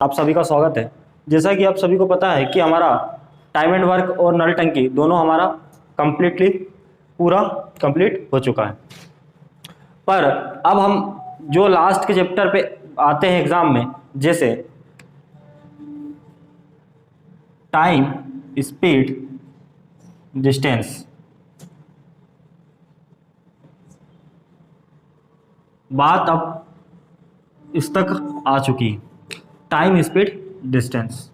आप सभी का स्वागत है। जैसा कि आप सभी को पता है कि हमारा टाइम एंड वर्क और नल टंकी दोनों हमारा पूरा कंप्लीट हो चुका है। पर अब हम जो लास्ट के चैप्टर पे आते हैं एग्जाम में, जैसे टाइम, स्पीड, डिस्टेंस, बात अब इस तक आ चुकी है। Time, speed, distance.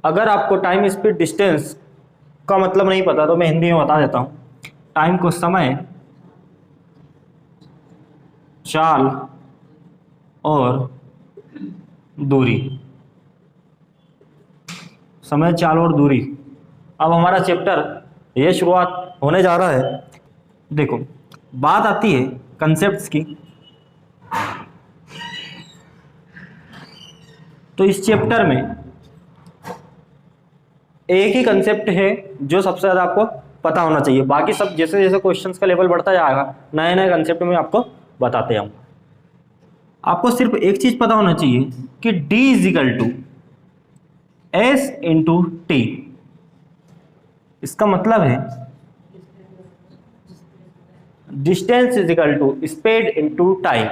अगर आपको टाइम, स्पीड, डिस्टेंस का मतलब नहीं पता तो मैं हिंदी में बता देता हूँ। टाइम को समय, चाल और दूरी। समय, चाल और दूरी। अब हमारा चैप्टर ये शुरुआत होने जा रहा है। देखो, बात आती है कंसेप्ट्स की। तो इस चैप्टर में एक ही कंसेप्ट है जो सबसे ज़्यादा आपको पता होना चाहिए। बाकी सब जैसे जैसे क्वेश्चंस का लेवल बढ़ता जाएगा, नए नए कंसेप्ट में आपको बताते जाऊंगा। आपको सिर्फ एक चीज पता होना चाहिए कि D equal to S into T. इसका मतलब है distance equal to speed into time.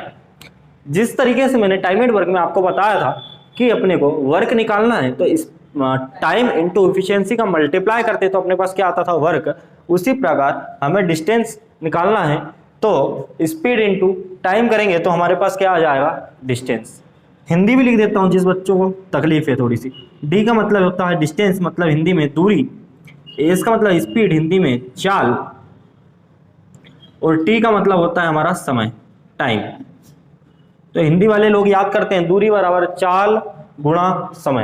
जिस तरीके से मैंने टाइम एंड वर्क में आपको बताया था कि अपने को वर्क निकालना है तो इस टाइम इंटू एफिशिएंसी का मल्टीप्लाई करते तो अपने पास क्या आता था, वर्क। उसी प्रकार हमें डिस्टेंस निकालना है तो स्पीड इंटू टाइम करेंगे तो हमारे पास क्या आ जाएगा, डिस्टेंस। हिंदी भी लिख देता हूँ जिस बच्चों को तकलीफ है थोड़ी सी। डी का मतलब होता है डिस्टेंस, मतलब हिंदी में दूरी। एस का मतलब स्पीड, हिंदी में चाल। और टी का मतलब होता है हमारा समय, टाइम। तो हिंदी वाले लोग याद करते हैं दूरी बराबर चाल गुणा समय,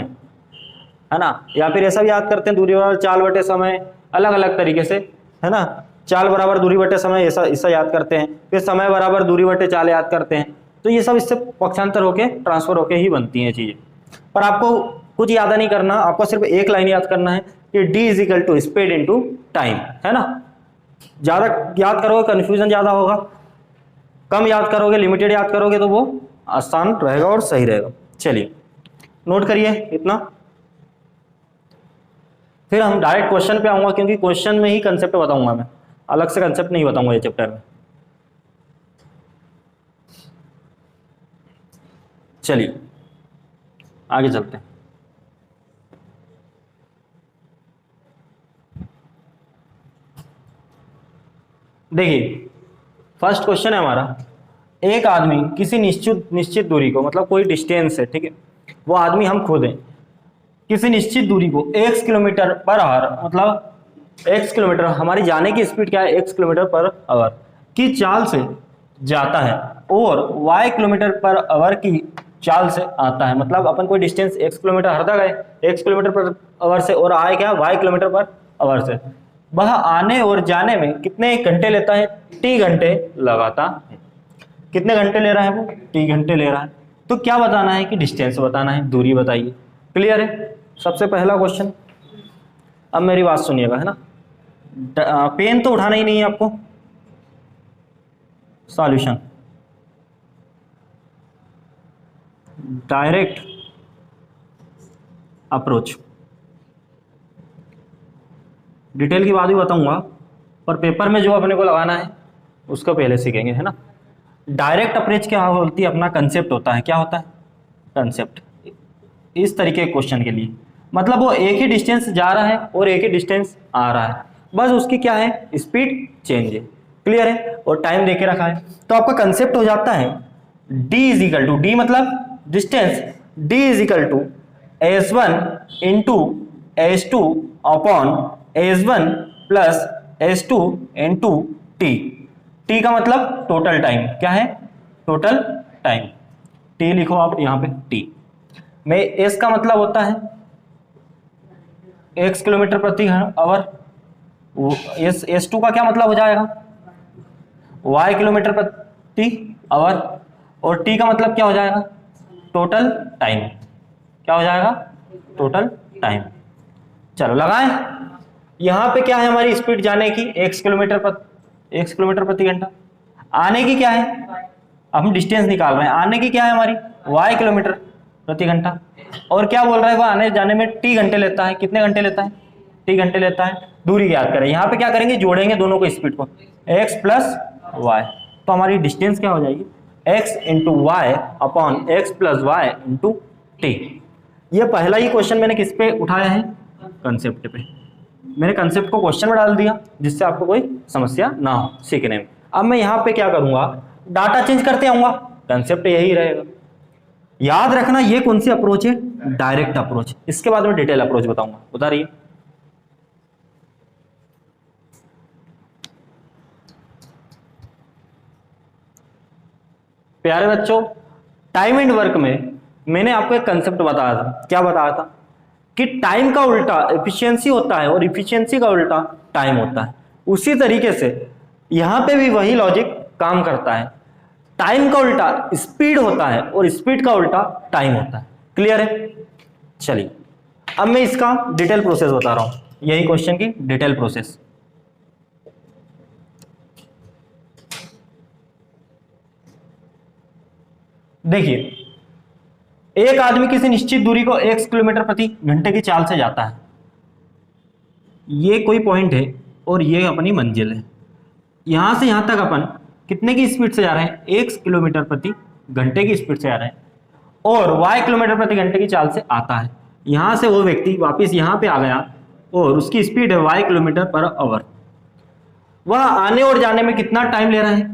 है ना। या फिर ऐसा भी याद करते हैं दूरी बराबर चाल बटे समय, अलग अलग तरीके से, है ना। चाल बराबर दूरी बटे समय, ऐसा याद करते हैं। फिर समय बराबर दूरी बटे चाल याद करते हैं। तो ये सब इससे पक्षांतर होके ट्रांसफर होके ही बनती हैं चीजें। पर आपको कुछ याद नहीं करना, आपको सिर्फ एक लाइन याद करना है कि D is equal to speed into time, है ना। ज्यादा याद करोगे कंफ्यूजन ज्यादा होगा, कम याद करोगे, लिमिटेड याद करोगे तो वो आसान रहेगा और सही रहेगा। चलिए नोट करिए इतना। फिर हम डायरेक्ट क्वेश्चन पे आऊंगा, क्योंकि क्वेश्चन में ही कंसेप्ट बताऊंगा मैं, अलग से कंसेप्ट नहीं बताऊंगा ये चैप्टर में। चलिए आगे चलते हैं। देखिए फर्स्ट क्वेश्चन है हमारा, एक आदमी किसी निश्चित दूरी को, मतलब कोई डिस्टेंस है, ठीक है, वो आदमी हम खुद हैं, किसी निश्चित दूरी को x किलोमीटर पर आवर, मतलब x किलोमीटर, हमारी जाने की स्पीड क्या है, x किलोमीटर पर आवर की चाल से जाता है और y किलोमीटर पर आवर की चाल से आता है। मतलब अपन कोई डिस्टेंस x किलोमीटर हर जगह गए x किलोमीटर पर आवर से और आए क्या, y किलोमीटर पर आवर से। वह आने और जाने में कितने घंटे लेता है, t घंटे लगाता है। कितने घंटे ले रहा है वो, t घंटे ले रहा है। तो क्या बताना है कि डिस्टेंस बताना है, दूरी बताइए। क्लियर है, सबसे पहला क्वेश्चन। अब मेरी बात सुनिएगा, है ना। पेन तो उठाना ही नहीं है आपको। Solution, direct approach. डिटेल की बात भी बताऊंगा, पर पेपर में जो अपने को लगाना है उसको पहले सीखेंगे, है ना। डायरेक्ट अप्रोच क्या होती है, अपना कंसेप्ट होता है। क्या होता है, कंसेप्ट। इस तरीके के क्वेश्चन के लिए मतलब वो एक ही डिस्टेंस जा रहा है और एक ही डिस्टेंस आ रहा है, बस उसकी क्या है, स्पीड चेंज है। क्लियर है, और टाइम देके रखा है। तो आपका कंसेप्ट हो जाता है d is equal to, D मतलब distance, d is equal to s1 into s2 upon s1 plus s2 into T. T का मतलब टोटल टाइम, क्या है, टोटल टाइम। टी लिखो आप यहाँ पे, टी में एस का मतलब होता है x किलोमीटर प्रति आवर। एस टू का क्या मतलब हो जाएगा, y किलोमीटर प्रति आवर। और t का मतलब क्या हो जाएगा, टोटल टाइम। क्या हो जाएगा, टोटल टाइम। चलो लगाएं। यहां पे क्या है हमारी स्पीड जाने की, x किलोमीटर प्रति घंटा। आने की क्या है, अब हम डिस्टेंस निकाल रहे हैं, आने की क्या है हमारी y किलोमीटर। प्रति घंटा। और क्या बोल रहा है, वह आने जाने में टी घंटे लेता है। कितने घंटे लेता है? टी घंटे लेता है। दूरी याद करें, यहाँ पे क्या करेंगे, जोड़ेंगे दोनों को, स्पीड को, x प्लस वाई। तो हमारी डिस्टेंस क्या हो जाएगी, x into Y upon X plus Y into T. ये पहला ही क्वेश्चन मैंने किस पे उठाया है, कंसेप्ट पे। मैंने कंसेप्ट को क्वेश्चन में डाल दिया जिससे आपको कोई समस्या ना हो सीखने में। अब मैं यहाँ पे क्या करूंगा, डाटा चेंज करते आऊंगा, कंसेप्ट यही रहेगा। याद रखना ये कौन सी अप्रोच है, डायरेक्ट अप्रोच। इसके बाद में डिटेल अप्रोच बताऊंगा, बता रही है। प्यारे बच्चों, टाइम एंड वर्क में मैंने आपको एक कंसेप्ट बताया था। क्या बताया था कि टाइम का उल्टा एफिशिएंसी होता है और एफिशिएंसी का उल्टा टाइम होता है। उसी तरीके से यहां पे भी वही लॉजिक काम करता है। टाइम का उल्टा स्पीड होता है और स्पीड का उल्टा टाइम होता है। क्लियर है? चलिए अब मैं इसका डिटेल प्रोसेस बता रहा हूं, यही क्वेश्चन की डिटेल प्रोसेस। देखिए, एक आदमी किसी निश्चित दूरी को x किलोमीटर प्रति घंटे की चाल से जाता है। ये कोई पॉइंट है और ये अपनी मंजिल है। यहां से यहां तक अपन कितने की स्पीड से जा रहे हैं, x किलोमीटर प्रति घंटे की स्पीड से जा रहे हैं, और y किलोमीटर प्रति घंटे की चाल से आता है। यहां से वो व्यक्ति वापस यहां पे आ गया और उसकी स्पीड है y किलोमीटर पर आवर। वह आने और जाने में कितना टाइम ले रहा है,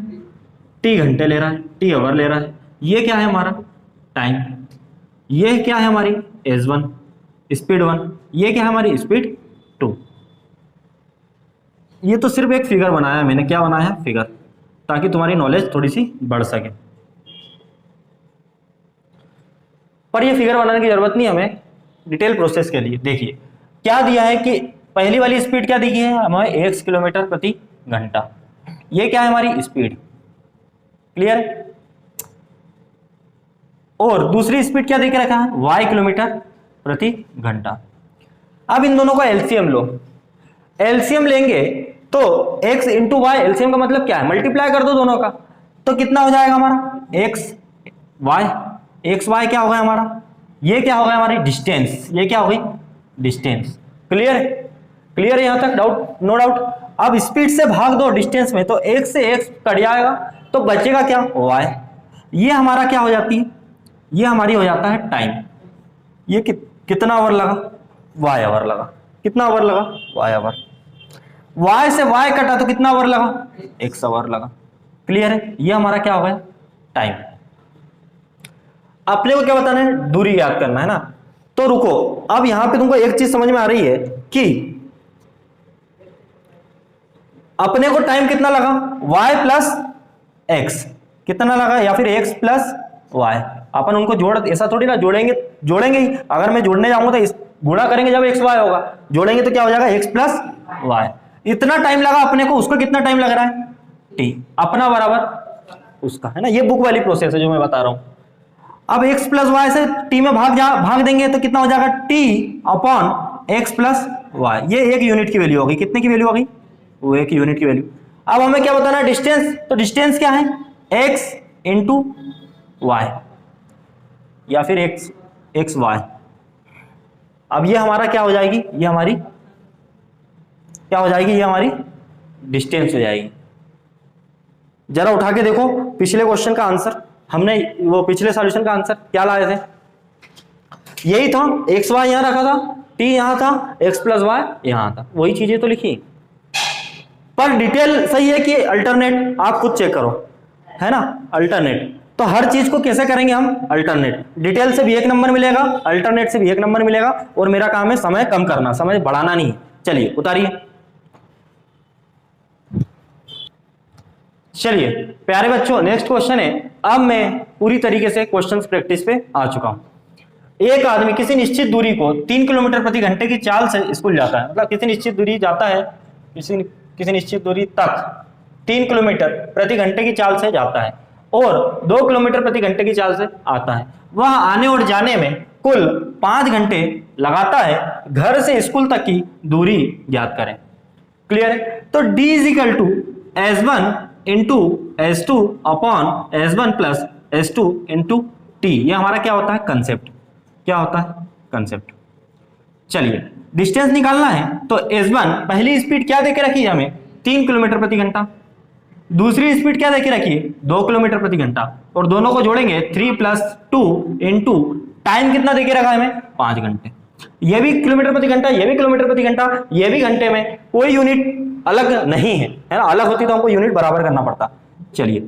t घंटे ले रहा है, t आवर ले रहा है। ये क्या है हमारा टाइम, ये क्या है हमारी s1 स्पीड 1, ये क्या है हमारी स्पीड 2। ये तो सिर्फ एक फिगर बनाया है मैंने। क्या बनाया है, फिगर, ताकि तुम्हारी नॉलेज थोड़ी सी बढ़ सके। पर ये फिगर बनाने की जरूरत नहीं हमें डिटेल प्रोसेस के लिए। देखिए क्या दिया है कि पहली वाली स्पीड क्या दी गई है हमें, x किलोमीटर प्रति घंटा। ये क्या है हमारी स्पीड, क्लियर। और दूसरी स्पीड क्या देख रखा है, y किलोमीटर प्रति घंटा। अब इन दोनों का एलसीएम लो। एलसीएम लेंगे तो x इंटू वाई, एलसीएम का मतलब क्या है, मल्टीप्लाई कर दो दोनों का, तो कितना हो जाएगा हमारा x y क्या होगा हमारा, ये क्या होगा हमारी डिस्टेंस, ये क्या होगी डिस्टेंस। क्लियर, क्लियर है यहां तक, डाउट, नो डाउट। अब स्पीड से भाग दो डिस्टेंस में, तो x से x कट जाएगा तो बचेगा क्या, y। ये हमारा क्या हो जाती है, ये हमारी हो जाता है टाइम। ये कितना आवर लगा, y आवर लगा। कितना आवर लगा, y आवर। y से y कटा तो कितना आवर लगा, x आवर लगा। क्लियर है, ये हमारा क्या हो गया टाइम। अपने को क्या बताना है, दूरी याद करना है ना। तो रुको, अब यहां पे तुमको एक चीज समझ में आ रही है कि अपने को टाइम कितना लगा, y प्लस एक्स कितना लगा, या फिर x प्लस वाई। अपन उनको जोड़, ऐसा थोड़ी ना जोड़ेंगे ही। अगर मैं जोड़ने जाऊंगा तो इस गुणा करेंगे जब x y होगा, जोड़ेंगे तो क्या हो जाएगा x प्लस वाई। इतना टाइम लगा अपने को, उसको कितना टाइम लग रहा है t, अपना बराबर उसका, है ना। ये बुक वाली प्रोसेस है जो मैं बता रहा हूं। अब x प्लस वाई से t में भाग देंगे तो कितना हो जाएगा t upon x plus Y. ये एक यूनिट की वैल्यू होगी। कितने की वैल्यू होगी, वो एक यूनिट की वैल्यू। अब हमें क्या बताना है, डिस्टेंस। तो डिस्टेंस क्या है, x इंटू वाई या फिर एक्स वाई। अब ये हमारा क्या हो जाएगी, ये हमारी क्या हो जाएगी, ये हमारी डिस्टेंस हो जाएगी। जरा उठा के देखो पिछले क्वेश्चन का आंसर, हमने वो पिछले सॉल्यूशन का आंसर क्या लाए थे, यही था। एक्स वाई यहां रखा था, टी यहां था, एक्स प्लस वाई यहां था, वही चीजें तो लिखी। पर डिटेल सही है कि अल्टरनेट, आप खुद चेक करो, है ना। अल्टरनेट तो हर चीज को कैसे करेंगे हम, अल्टरनेट। डिटेल से भी 1 नंबर मिलेगा, अल्टरनेट से भी 1 नंबर मिलेगा, और मेरा काम है समय कम करना, समय बढ़ाना नहीं। चलिए उतारिए। चलिए प्यारे बच्चों, नेक्स्ट क्वेश्चन है। अब मैं पूरी तरीके से क्वेश्चंस प्रैक्टिस पे आ चुका हूं। एक आदमी किसी निश्चित दूरी को 3 किलोमीटर प्रति घंटे की चाल से स्कूल जाता है। मतलब किसी निश्चित दूरी जाता है, किसी निश्चित दूरी तक 3 किलोमीटर प्रति घंटे की चाल से जाता है और 2 किलोमीटर प्रति घंटे की चाल से आता है। वह आने और जाने में कुल 5 घंटे लगाता है। घर से स्कूल तक की दूरी ज्ञात करें। क्लियर। तो d is equal to s1 into s2 upon s1 plus s2 into T. ये हमारा क्या होता है कंसेप्ट। क्या होता है कंसेप्ट। चलिए डिस्टेंस निकालना है तो S1 पहली स्पीड क्या देके रखी है हमें 3 किलोमीटर प्रति घंटा, दूसरी स्पीड क्या देके रखी है 2 किलोमीटर प्रति घंटा, और दोनों को जोड़ेंगे 3 + 2 इंटू टाइम कितना देके रखा है हमें 5 घंटे। ये भी किलोमीटर प्रति घंटा, ये भी किलोमीटर प्रति घंटा, ये भी घंटे में, कोई यूनिट अलग नहीं है, है ना, अलग होती तो हमको यूनिट बराबर करना पड़ता। चलिए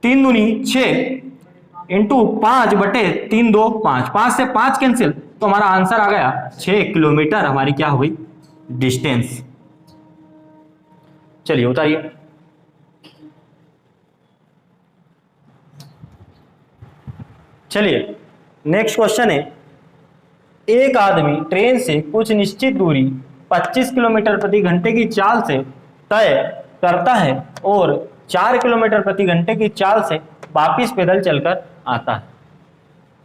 3 दूनी 6 इंटू 5/3 2 5, 5 से 5 कैंसिल, तो हमारा आंसर आ गया 6 किलोमीटर हमारी क्या हुई डिस्टेंस। चलिए उतारिए। चलिए नेक्स्ट क्वेश्चन है, एक आदमी ट्रेन से कुछ निश्चित दूरी 25 किलोमीटर प्रति घंटे की चाल से तय करता है और 4 किलोमीटर प्रति घंटे की चाल से वापिस पैदल चलकर आता है।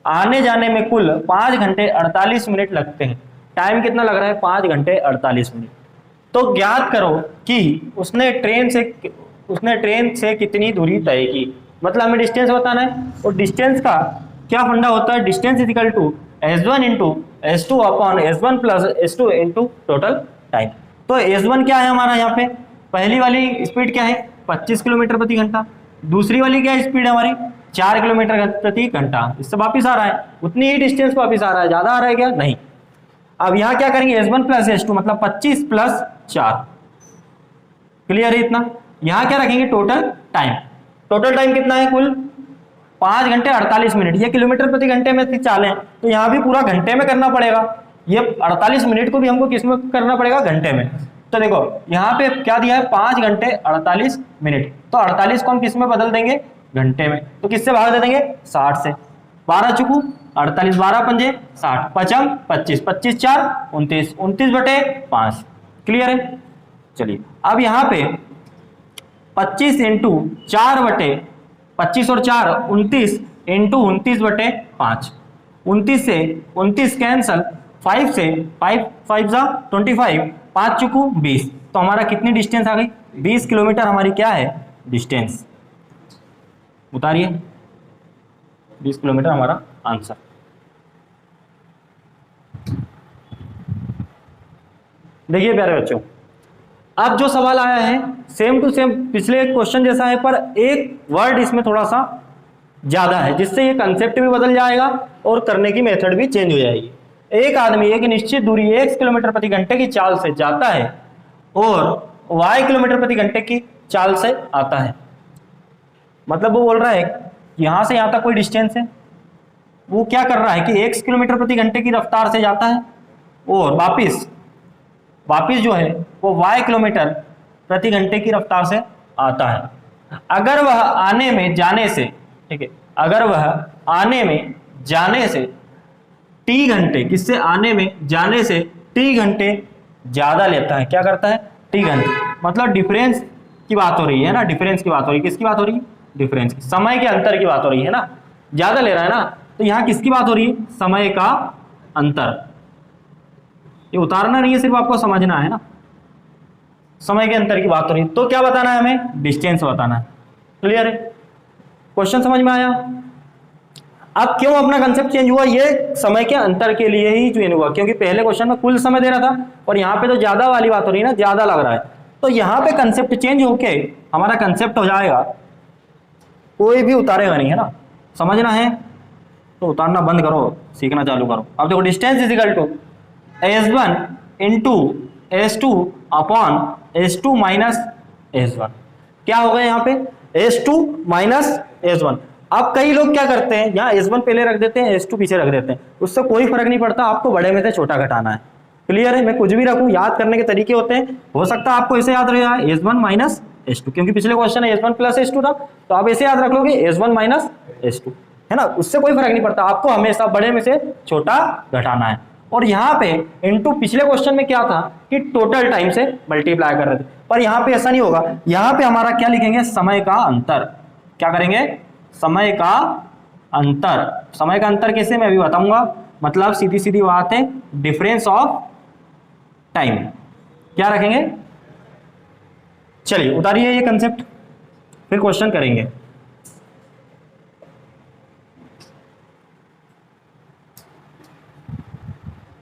आने जाने में कुल 5 घंटे 48 मिनट लगते हैं। टाइम कितना लग रहा है 5 घंटे 48 मिनट। तो ज्ञात करो कि उसने ट्रेन से कितनी दूरी तय की। मतलब हमें डिस्टेंस बताना है, और डिस्टेंस का क्या फंडा होता है, distance is equal to S1 into S2 upon S1 plus S2 into total time. तो S1 क्या है हमारा यहाँ पे, पहली वाली स्पीड क्या है 25 किलोमीटर प्रति घंटा, दूसरी वाली क्या स्पीड है हमारी 4 किलोमीटर प्रति घंटा, इससे वापिस आ रहा है उतनी ही डिस्टेंस वापिस आ रहा है, ज्यादा आ रहा है क्या नहीं। अब यहाँ क्या करेंगे S1 प्लस S2 मतलब 25 + 4, क्लियर है इतना। यहाँ क्या रखेंगे टोटल टाइम, टोटल टाइम कितना है कुल 5 घंटे 48 मिनट। ये किलोमीटर प्रति घंटे में चालें तो यहाँ भी पूरा घंटे में करना पड़ेगा, ये 48 मिनट को भी हमको किस में करना पड़ेगा घंटे में। तो देखो यहाँ पे क्या दिया है 5 घंटे 48 मिनट, तो 48 को हम किस में बदल देंगे घंटे में, तो किससे भाग दे देंगे 60 से, 12 चुकू 48, 12 पंजे 60, 5 25, 25 4 29, 29/5, क्लियर है। चलिए अब यहाँ पे 25 इंटू 4/25 और 4 29 इंटू 29/5, 29 से 29 कैंसल, 5 से 5 5 जा 25, 5 चुकू 20, तो हमारा कितनी डिस्टेंस आ गई 20 किलोमीटर हमारी क्या है डिस्टेंस। उतारिए 20 किलोमीटर हमारा आंसर। देखिए प्यारे बच्चों, अब जो सवाल आया है सेम टू सेम पिछले क्वेश्चन जैसा है, पर एक वर्ड इसमें थोड़ा सा ज्यादा है, जिससे ये कंसेप्ट भी बदल जाएगा और करने की मेथड भी चेंज हो जाएगी। एक आदमी एक निश्चित दूरी x किलोमीटर प्रति घंटे की चाल से जाता है और y किलोमीटर प्रति घंटे की चाल से आता है। मतलब वो बोल रहा है यहां से यहां तक कोई डिस्टेंस है, वो क्या कर रहा है कि x किलोमीटर प्रति घंटे की रफ्तार से जाता है और वापिस जो है वो y किलोमीटर प्रति घंटे की रफ्तार से आता है। अगर वह आने में जाने से, ठीक है, अगर वह आने में जाने से t घंटे, किससे आने में जाने से t घंटे ज्यादा लेता है, क्या करता है t घंटे, मतलब डिफरेंस की बात हो रही है ना, डिफरेंस की बात हो रही है, किसकी बात हो रही है डिफरेंस की, समय के अंतर की बात हो रही है ना, ज्यादा ले रहा है ना, तो यहाँ किसकी बात हो रही है समय का अंतर। ये उतारना नहीं है, सिर्फ आपको समझना है ना, समय के अंतर की बात हो रही है, तो क्या बताना है हमें डिस्टेंस बताना है। क्लियर है, क्वेश्चन समझ में आया। अब क्यों अपना कंसेप्ट चेंज हुआ, ये समय के अंतर के लिए ही चेंज हुआ, क्योंकि पहले क्वेश्चन में कुल समय दे रहा था और यहाँ पे तो ज्यादा वाली बात हो रही है ना, ज्यादा लग रहा है, तो यहाँ पे कंसेप्ट चेंज होके हमारा कंसेप्ट हो जाएगा, कोई भी उतारेगा नहीं, है ना, समझना है तो उतारना बंद करो, सीखना चालू करो। अब देखो distance is equal to S1 into S2 upon S2 minus S1, क्या होगा यहाँ पे S2 माइनस S1। अब कई लोग क्या करते हैं, यहाँ S1 पहले रख देते हैं, S2 पीछे रख देते हैं, उससे कोई फर्क नहीं पड़ता, आपको बड़े में से छोटा घटाना है। क्लियर है, मैं कुछ भी रखूं, याद करने के तरीके होते हैं, हो सकता है आपको ऐसे याद रहेगा S1 माइनस S2, क्योंकि पिछले क्वेश्चन है S1 प्लस S2 था, तो आप ऐसे याद रख लोगे S1 माइनस S2, है ना, उससे कोई फर्क नहीं पड़ता, आपको हमेशा बड़े में से छोटा घटाना है। और यहाँ पे इनटू पिछले क्वेश्चन में क्या था कि टोटल टाइम से मल्टीप्लाई कर रहे थे, पर यहाँ पे ऐसा नहीं होगा, यहाँ पे हमारा क्या लिखेंगे समय का अंतर, क्या करेंगे समय का अंतर। समय का अंतर कैसे मैं अभी बताऊंगा, मतलब सीधी सीधी बात है, डिफरेंस ऑफ टाइम क्या रखेंगे। चलिए उतारिए ये कंसेप्ट, फिर क्वेश्चन करेंगे।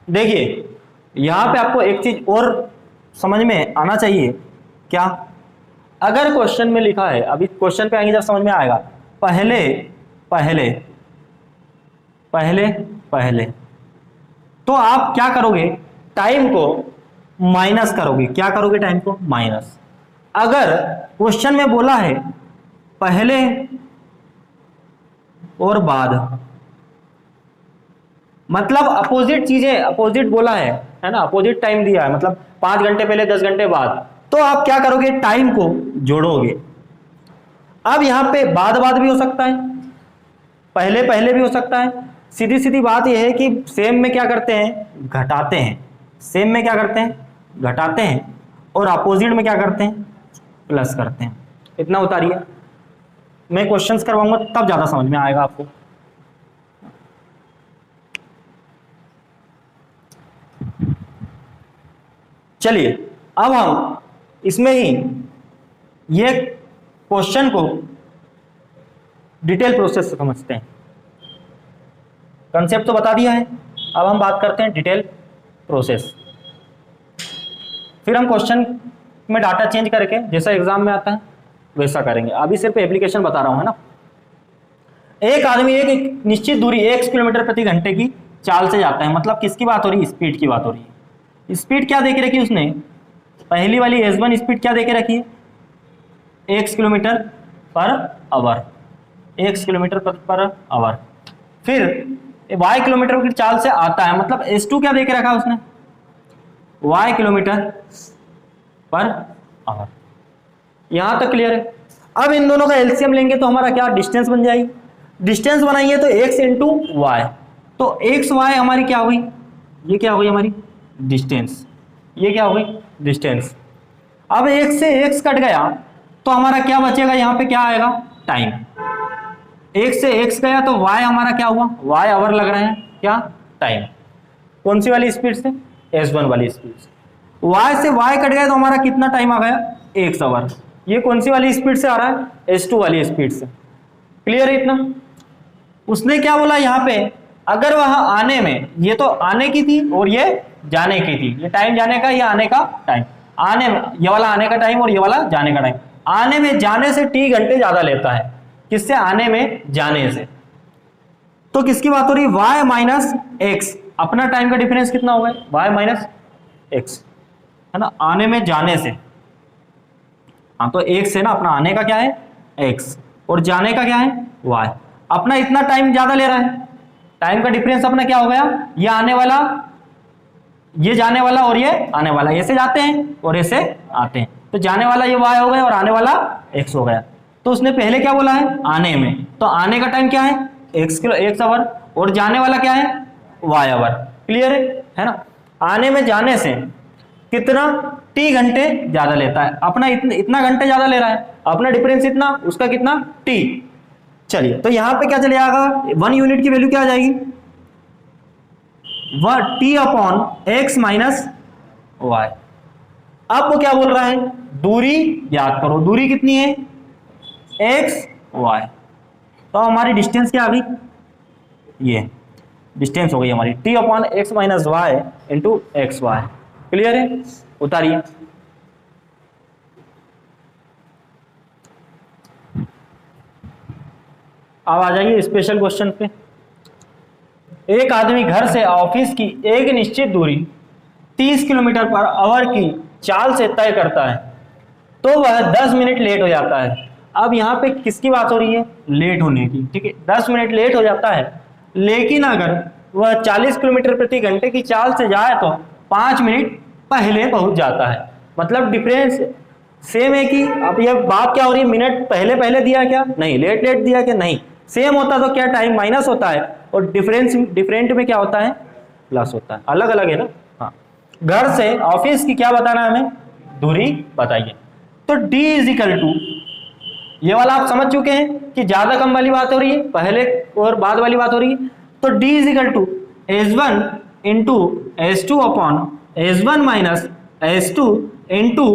देखिए यहां पे आपको एक चीज और समझ में आना चाहिए, क्या? अगर क्वेश्चन में लिखा है, अभी क्वेश्चन पे आएंगे जब समझ में आएगा, पहले पहले पहले पहले, तो आप क्या करोगे, टाइम को माइनस करोगे। क्या करोगे? टाइम को माइनस। अगर क्वेश्चन में बोला है पहले और बाद, मतलब अपोजिट चीजें, अपोजिट बोला है ना, अपोजिट टाइम दिया है, मतलब 5 घंटे पहले 10 घंटे बाद, तो आप क्या करोगे, टाइम को जोड़ोगे। अब यहां पे बाद बाद भी हो सकता है, पहले पहले भी हो सकता है। सीधी सीधी बात यह है कि सेम में क्या करते हैं, घटाते हैं। सेम में क्या करते हैं, घटाते हैं, और अपोजिट में क्या करते हैं, प्लस करते हैं। इतना उतारिए, मैं क्वेश्चंस करवाऊंगा तब ज्यादा समझ में आएगा आपको। चलिए अब हम इसमें ही ये क्वेश्चन को डिटेल प्रोसेस से समझते हैं। कंसेप्ट तो बता दिया है, अब हम बात करते हैं डिटेल प्रोसेस। फिर हम क्वेश्चन में डाटा चेंज करके जैसा एग्जाम में आता है वैसा करेंगे। अभी सिर्फ एप्लीकेशन बता रहा हूं, है ना। एक आदमी एक निश्चित दूरी 1 किलोमीटर प्रति घंटे की चाल से जाता है, मतलब किसकी बात हो रही है, स्पीड की बात हो रही है। स्पीड क्या दे के रखी उसने, पहली वाली S1 स्पीड क्या दे के रखी है, 1 kilometre per hour, 1 kilometre per hour. फिर y किलोमीटर की चाल से आता है, मतलब S2 क्या दे के रखा उसने, y किलोमीटर पर आवर। यहां तक क्लियर है। अब इन दोनों का एलसीएम लेंगे तो हमारा क्या डिस्टेंस बन जाएगी, डिस्टेंस बनाइए तो x इंटू वाई, तो एक्स वाई हमारी क्या हुई, ये क्या हुई हमारी डिस्टेंस, ये क्या हुई डिस्टेंस। अब x से x कट गया तो हमारा क्या बचेगा, यहां पे क्या आएगा, टाइम। x से x गया तो y हमारा क्या हुआ, y आवर लग रहे हैं, क्या टाइम। कौन सी वाली स्पीड से, S1 वाली स्पीड से। y से y कट गया तो हमारा कितना टाइम आ गया, 1 आवर। ये कौन सी वाली स्पीड से आ रहा है, S2 वाली स्पीड से। क्लियर है इतना। उसने क्या बोला यहाँ पे, अगर वह आने में, ये तो आने की थी और ये जाने की थी, ये टाइम जाने का, ये आने का टाइम, आने में ये वाला आने का टाइम और ये वाला जाने का टाइम। आने में जाने से t घंटे ज्यादा लेता है, किससे, आने में जाने से। तो किसकी बात हो रही है, y माइनस एक्स, अपना टाइम का डिफरेंस कितना होगा, y माइनस एक्स, है ना, आने में जाने से। हाँ तो x है ना, अपना आने का क्या है x और जाने का क्या है y। अपना इतना टाइम ज्यादा ले रहा है, टाइम का डिफरेंस अपना क्या हो गया, ये आने वाला, ये जाने वाला और ये आने वाला, ऐसे जाते हैं और ऐसे आते हैं, तो जाने वाला ये y हो गया और आने वाला x हो गया। तो उसने पहले क्या बोला है, आने में, तो आने का टाइम क्या है, x आवर, और जाने वाला क्या है, y आवर। क्लियर है ना। आने में जाने से कितना, t घंटे ज्यादा लेता है, अपना इतना घंटे ज्यादा ले रहा है, अपना डिफरेंस इतना, उसका कितना t। चलिए तो यहां पे क्या चले जाएगा, 1 यूनिट की वैल्यू क्या आ जाएगी, वह t upon X minus Y. अब वो क्या बोल रहा है, दूरी याद करो, दूरी कितनी है, x y, तो हमारी डिस्टेंस क्या आ गई, ये डिस्टेंस हो गई हमारी t upon X minus Y into X Y. Clear है, उतारिए। अब आ जाइए स्पेशल क्वेश्चन पे। एक आदमी घर से ऑफिस की एक निश्चित दूरी 30 किलोमीटर पर आवर की चाल से तय करता है, तो वह 10 मिनट लेट हो जाता है। अब यहाँ पे किसकी बात हो रही है, लेट होने की, ठीक है, 10 मिनट लेट हो जाता है, लेकिन अगर वह 40 किलोमीटर प्रति घंटे की चाल से जाए तो 5 मिनट पहले पहुंच जाता है। मतलब डिफरेंस सेम है कि, अब यह बात क्या हो रही है, मिनट पहले पहले दिया क्या, नहीं, लेट लेट दिया क्या, नहीं, सेम होता तो क्या टाइम माइनस होता है, और डिफरेंट में क्या होता है, प्लस होता है, अलग अलग है ना। हाँ, घर से ऑफिस की क्या बताना है हमें, दूरी बताइए। तो d इज इक्वल टू, ये वाला आप समझ चुके हैं कि ज्यादा कम वाली बात हो रही है, पहले और बाद वाली बात हो रही है। तो d is equal to S1 into S2 upon S1 minus S2 into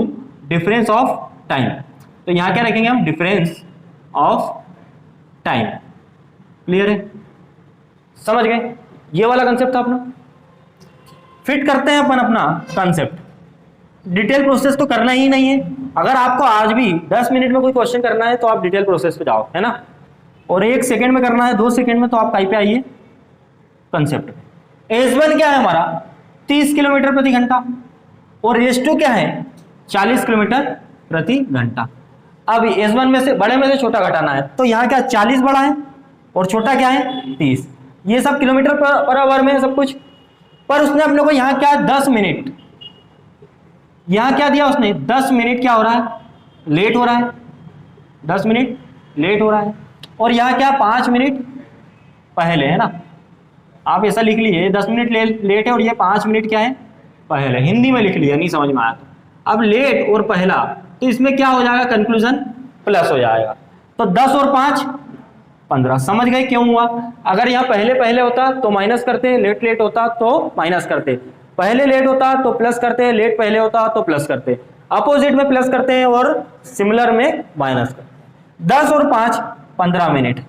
difference of time. तो यहां क्या रखेंगे हम, डिफरेंस ऑफ टाइम। क्लियर है, समझ गए, ये वाला कंसेप्ट था अपना। फिट करते हैं अपन अपना कंसेप्ट। डिटेल प्रोसेस तो करना ही नहीं है। अगर आपको आज भी 10 मिनट में कोई क्वेश्चन करना है तो आप डिटेल प्रोसेस पे जाओ, है ना। और 1 सेकेंड में करना है, 2 सेकेंड में, तो आप कहीं पे आइए, कंसेप्ट पे। S1 क्या है हमारा 30 किलोमीटर प्रति घंटा और S2 क्या है 40 किलोमीटर प्रति घंटा। अब S1 में से बड़े में से छोटा घटाना है, तो यहाँ क्या 40 बड़ा है और छोटा क्या है 30। ये सब किलोमीटर पर आवर में है सब कुछ, पर उसने अपने को यहाँ क्या 10 मिनट, यहाँ क्या दिया उसने 10 मिनट क्या हो रहा है, लेट हो रहा है, 10 मिनट लेट हो रहा है। और यहाँ क्या 5 मिनट पहले, है ना। आप ऐसा लिख लीजिए 10 मिनट लेट है और ये 5 मिनट क्या है पहले, हिंदी में लिख लिया, नहीं समझ में आया तो। अब लेट और पहला, तो इसमें क्या हो जाएगा, कंक्लूजन प्लस हो जाएगा। तो 10 और 5 15। समझ गए क्यों हुआ। अगर यहाँ पहले पहले होता तो माइनस करते, लेट लेट होता तो माइनस करते, पहले लेट होता तो प्लस करते, लेट पहले होता तो प्लस करते, अपोजिट में प्लस करते हैं और सिमिलर में माइनस करते। 10 और 5 15 मिनट।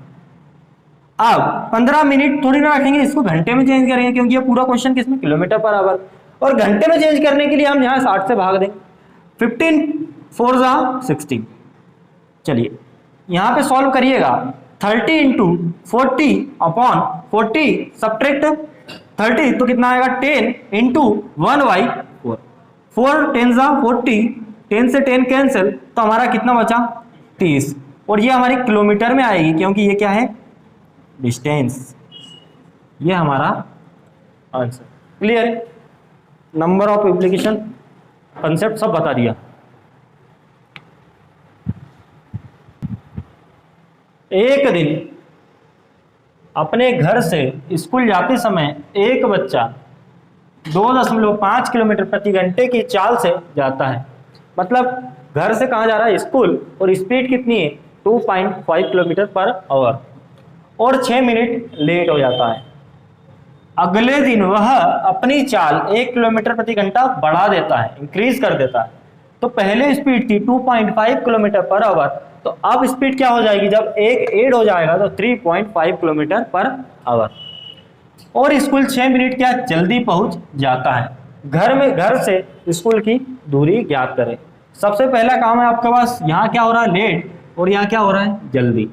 अब 15 मिनट थोड़ी ना रखेंगे, इसको घंटे में चेंज करेंगे, क्योंकि ये पूरा क्वेश्चन किसमें किलोमीटर पर आवर, और घंटे में चेंज करने के लिए हम यहाँ 60 से भाग देंगे। 15 4 जा 16। चलिए यहाँ पे सॉल्व करिएगा। 30 इंटू 40 अपॉन 40 सब्ट्रैक्ट 30 तो कितना आएगा 10 इंटू 1/4। 4 10 जा 40, 10 से 10 कैंसिल, तो हमारा कितना बचा 30। और ये हमारी किलोमीटर में आएगी, क्योंकि ये क्या है डिस्टेंस। ये हमारा आंसर। क्लियर है। नंबर ऑफ एप्लीकेशन कंसेप्ट सब बता दिया। एक दिन अपने घर से स्कूल जाते समय एक बच्चा 2.5 किलोमीटर प्रति घंटे की चाल से जाता है। मतलब घर से कहाँ जा रहा है स्कूल, और स्पीड कितनी है 2.5 किलोमीटर पर आवर, और 6 मिनट लेट हो जाता है। अगले दिन वह अपनी चाल 1 किलोमीटर प्रति घंटा बढ़ा देता है, इंक्रीज कर देता है। तो पहले स्पीड थी 2.5 किलोमीटर पर आवर, तो अब स्पीड क्या हो जाएगी, जब एक ऐड हो जाएगा तो 3.5 किलोमीटर पर आवर, और स्कूल 6 मिनट क्या जल्दी पहुंच जाता है। घर से स्कूल की दूरी ज्ञात करें। सबसे पहला काम है आपके पास, यहाँ क्या हो रहा है लेट, और यहाँ क्या हो रहा है जल्दी।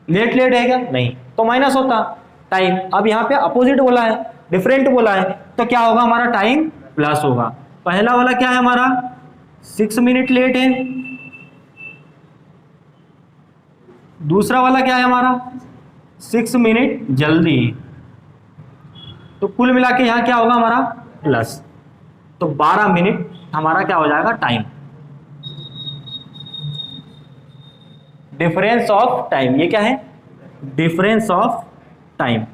लेट लेट है क्या नहीं, तो माइनस होता टाइम। अब यहाँ पे अपोजिट बोला है, डिफरेंट बोला है, तो क्या होगा हमारा टाइम प्लस होगा। पहला वाला क्या है हमारा 6 मिनट लेट है, दूसरा वाला क्या है हमारा 6 मिनट जल्दी, तो कुल मिला के यहाँ क्या होगा हमारा प्लस, तो 12 मिनट हमारा क्या हो जाएगा टाइम। डिफरेंस ऑफ टाइम, ये क्या है डिफरेंस ऑफ टाइम,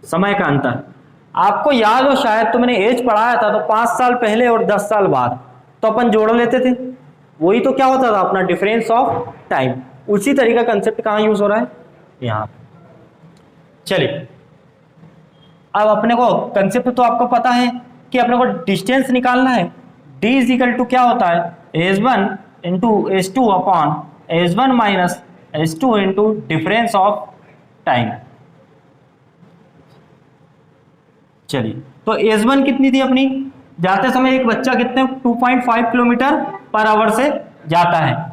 समय का अंतर। आपको याद हो शायद, तो मैंने एज पढ़ाया था, तो 5 साल पहले और 10 साल बाद तो अपन जोड़ लेते थे, वही तो क्या होता था अपना डिफरेंस ऑफ टाइम। उसी तरीका कंसेप्ट कहाँ यूज हो रहा है यहाँ। चलिए अब अपने को कंसेप्ट तो आपको पता है कि अपने को डिस्टेंस निकालना है। d इज इक्वल टू क्या होता है s1 into s2 upon s1 minus s2 into difference of time. चलिए तो s1 कितनी थी अपनी, जाते समय एक बच्चा कितने 2.5 किलोमीटर पर आवर से जाता है।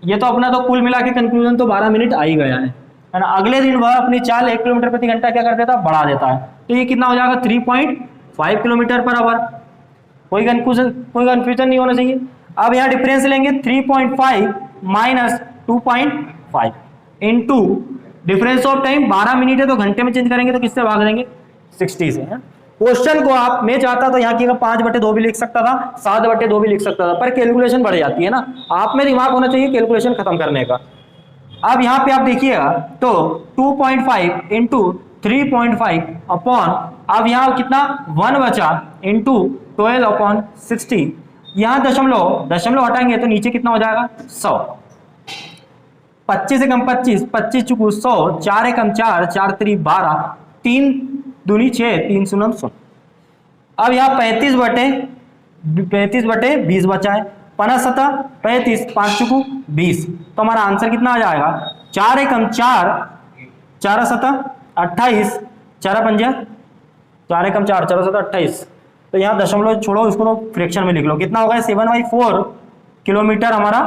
ये तो अपना तो कुल मिला के कंक्लूजन तो 12 मिनट आ ही गया है ना। अगले दिन वह अपनी चाल 1 किलोमीटर प्रति घंटा क्या कर देता है बढ़ा देता है, तो ये कितना हो जाएगा 3.5 किलोमीटर पर आवर। कोई कंफ्यूजन नहीं होना चाहिए। अब यहाँ डिफरेंस लेंगे 3.5 minus 2.5 into difference of time 12 minute है, तो घंटे में चेंज करेंगे तो किससे भाग देंगे 60 से। क्वेश्चन को आप मैं चाहता तो यहाँ की 5/2 भी लिख सकता था, 7/2 भी लिख सकता था, पर कैलकुलेशन बढ़ जाती है ना। आप में दिमाग होना चाहिए कैलकुलेशन खत्म करने का। अब यहाँ पे आप देखिएगा तो 2.5 इंटू 3.5 अपॉन, अब यहाँ कितना 1 बचा इंटू 12 अपॉन 60। यहाँ दशमलव हटाएंगे तो नीचे कितना हो जाएगा 100। 25 से कम 25, 25 चुकू 100, 4 एकम 4, 4 3 12, 3 दूनी 6, 3 शून्य 100। अब यहाँ 35/20 बचा है, 5 35, 5 चुकू 20, तो हमारा आंसर कितना आ जाएगा 4 एकम 4, 4 7 28, 4 5 4 एकम 4, 4 7 28, तो यहाँ दशमलव छोड़ो, उसको फ्रैक्शन में लिख लो, कितना होगा 7/4 किलोमीटर हमारा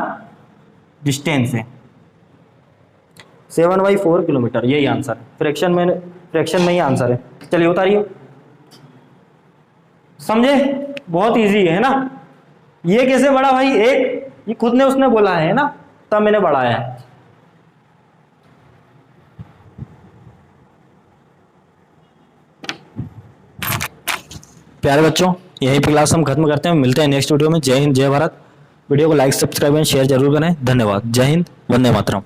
डिस्टेंस है, 7/4 किलोमीटर, यही आंसर है। फ्रैक्शन में ही आंसर है। चलिए उतारिए, समझे, बहुत इजी है ना। ये कैसे बढ़ा भाई, एक ये खुद ने उसने बोला है ना, तब मैंने बढ़ाया है। प्यारे बच्चों, यही पे क्लास हम खत्म करते हैं, मिलते हैं नेक्स्ट वीडियो में। जय हिंद, जय भारत। वीडियो को लाइक, सब्सक्राइब एंड शेयर जरूर करें। धन्यवाद। जय हिंद, वंदे मातरम।